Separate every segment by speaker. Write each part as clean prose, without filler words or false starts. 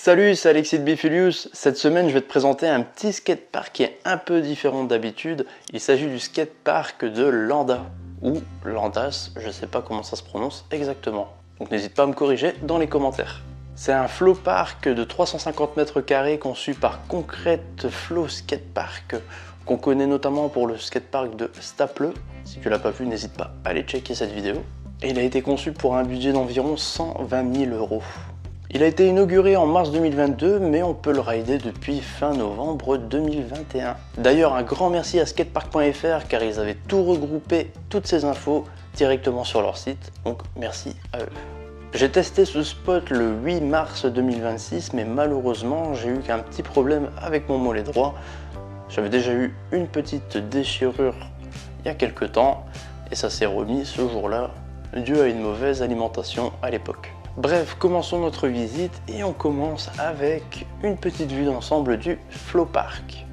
Speaker 1: Salut, c'est Alexis de Bifilius. Cette semaine, je vais te présenter un petit skatepark qui est un peu différent d'habitude. Il s'agit du skatepark de Landa, ou Landas, je ne sais pas comment ça se prononce exactement. Donc n'hésite pas à me corriger dans les commentaires. C'est un flow park de 350 mètres carrés conçu par Concrete Flow Skatepark, qu'on connaît notamment pour le skatepark de Staple. Si tu l'as pas vu, n'hésite pas à aller checker cette vidéo. Et il a été conçu pour un budget d'environ 120 000 €. Il a été inauguré en mars 2022, mais on peut le rider depuis fin novembre 2021. D'ailleurs, un grand merci à skatepark.fr car ils avaient tout regroupé, toutes ces infos, directement sur leur site, donc merci à eux. J'ai testé ce spot le 8 mars 2026, mais malheureusement, j'ai eu qu'un petit problème avec mon mollet droit. J'avais déjà eu une petite déchirure il y a quelques temps, et ça s'est remis ce jour-là, dû à une mauvaise alimentation à l'époque. Bref, commençons notre visite et on commence avec une petite vue d'ensemble du flow park.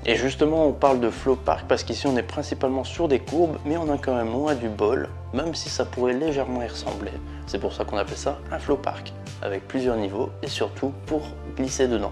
Speaker 1: Et justement, on parle de flow park parce qu'ici on est principalement sur des courbes, mais on a quand même loin du bol, même si ça pourrait légèrement y ressembler. C'est pour ça qu'on appelle ça un flow park, avec plusieurs niveaux et surtout pour glisser dedans.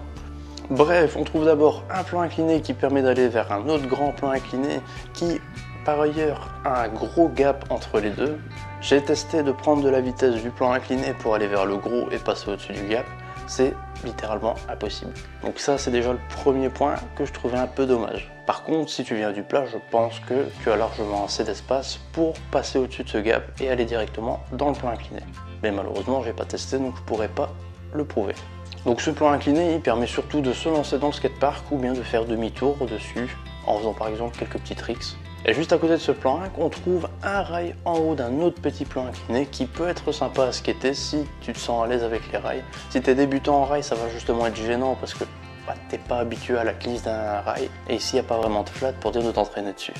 Speaker 1: Bref, on trouve d'abord un plan incliné qui permet d'aller vers un autre grand plan incliné qui, par ailleurs, a un gros gap entre les deux. J'ai testé de prendre de la vitesse du plan incliné pour aller vers le gros et passer au-dessus du gap. C'est littéralement impossible. Donc ça, c'est déjà le premier point que je trouvais un peu dommage. Par contre, si tu viens du plat, je pense que tu as largement assez d'espace pour passer au-dessus de ce gap et aller directement dans le plan incliné. Mais malheureusement, j'ai pas testé, donc je pourrais pas le prouver. Donc ce plan incliné, il permet surtout de se lancer dans le skatepark ou bien de faire demi-tour au-dessus en faisant par exemple quelques petits tricks. Et juste à côté de ce plan 1, on trouve un rail en haut d'un autre petit plan incliné qui peut être sympa à skater si tu te sens à l'aise avec les rails. Si tu es débutant en rail, ça va justement être gênant parce que t'es pas habitué à la glisse d'un rail et ici il n'y a pas vraiment de flat pour dire de t'entraîner dessus.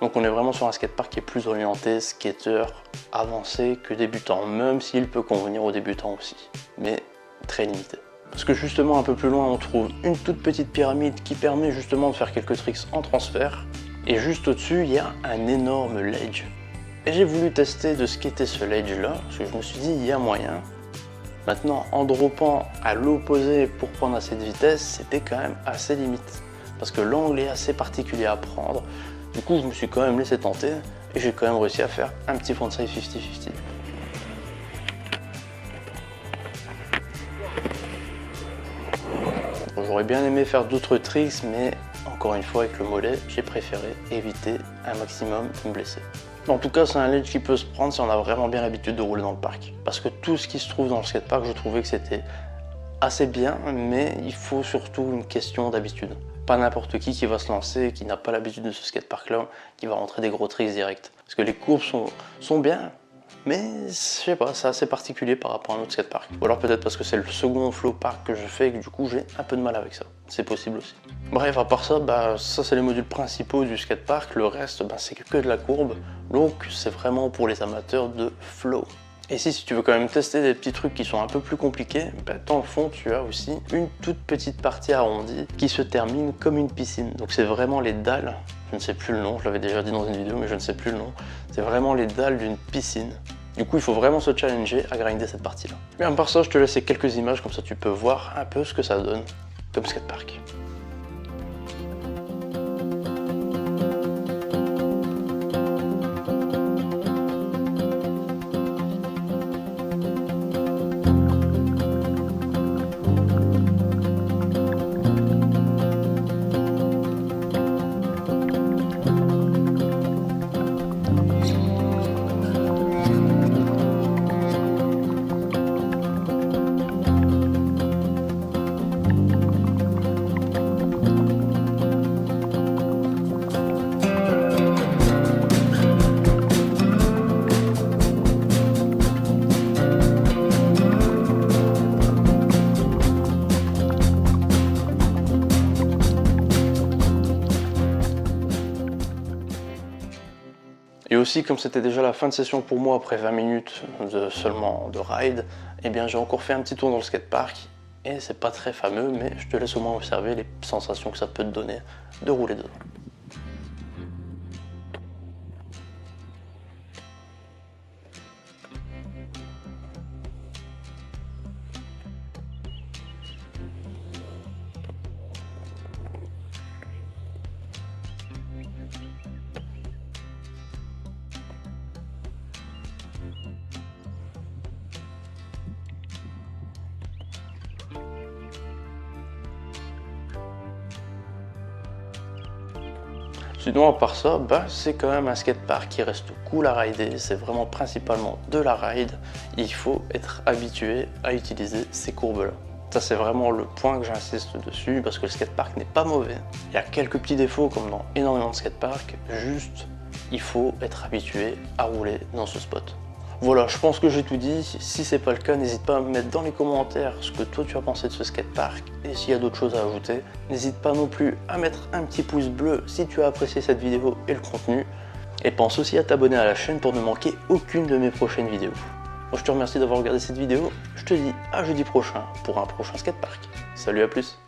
Speaker 1: Donc on est vraiment sur un skatepark qui est plus orienté skater avancé que débutant, même s'il peut convenir aux débutants aussi, mais très limité. Parce que justement un peu plus loin on trouve une toute petite pyramide qui permet justement de faire quelques tricks en transfert. Et juste au-dessus, il y a un énorme ledge. Et j'ai voulu tester de skater ce ledge là, parce que je me suis dit, il y a moyen. Maintenant, en droppant à l'opposé pour prendre à cette vitesse, c'était quand même assez limite. Parce que l'angle est assez particulier à prendre. Du coup, je me suis quand même laissé tenter, et j'ai quand même réussi à faire un petit frontside 50-50. J'aurais bien aimé faire d'autres tricks, mais encore une fois avec le mollet, j'ai préféré éviter un maximum de me blesser. En tout cas, c'est un ledge qui peut se prendre si on a vraiment bien l'habitude de rouler dans le parc. Parce que tout ce qui se trouve dans le skatepark, je trouvais que c'était assez bien, mais il faut surtout une question d'habitude. Pas n'importe qui va se lancer, qui n'a pas l'habitude de ce skatepark là, qui va rentrer des gros tricks direct. Parce que les courbes sont bien, mais je sais pas, c'est assez particulier par rapport à un autre skatepark. Ou alors peut-être parce que c'est le second flow park que je fais et que du coup j'ai un peu de mal avec ça. C'est possible aussi. Bref, à part ça, ça c'est les modules principaux du skatepark. Le reste, c'est que de la courbe. Donc c'est vraiment pour les amateurs de flow. Et si tu veux quand même tester des petits trucs qui sont un peu plus compliqués, dans le fond tu as aussi une toute petite partie arrondie qui se termine comme une piscine. Donc c'est vraiment les dalles, je ne sais plus le nom, je l'avais déjà dit dans une vidéo mais je ne sais plus le nom. C'est vraiment les dalles d'une piscine. Du coup il faut vraiment se challenger à grinder cette partie là. Mais à part ça, je te laisse quelques images comme ça tu peux voir un peu ce que ça donne comme skatepark. Et aussi, comme c'était déjà la fin de session pour moi après 20 minutes seulement de ride, eh bien j'ai encore fait un petit tour dans le skatepark. Et c'est pas très fameux, mais je te laisse au moins observer les sensations que ça peut te donner de rouler dedans. Sinon, à part ça, c'est quand même un skatepark qui reste cool à rider. C'est vraiment principalement de la ride. Il faut être habitué à utiliser ces courbes-là. Ça, c'est vraiment le point que j'insiste dessus parce que le skatepark n'est pas mauvais. Il y a quelques petits défauts comme dans énormément de skateparks. Juste, il faut être habitué à rouler dans ce spot. Voilà, je pense que j'ai tout dit. Si c'est pas le cas, n'hésite pas à me mettre dans les commentaires ce que toi tu as pensé de ce skatepark. Et s'il y a d'autres choses à ajouter, n'hésite pas non plus à mettre un petit pouce bleu si tu as apprécié cette vidéo et le contenu. Et pense aussi à t'abonner à la chaîne pour ne manquer aucune de mes prochaines vidéos. Moi, je te remercie d'avoir regardé cette vidéo. Je te dis à jeudi prochain pour un prochain skatepark. Salut, à plus.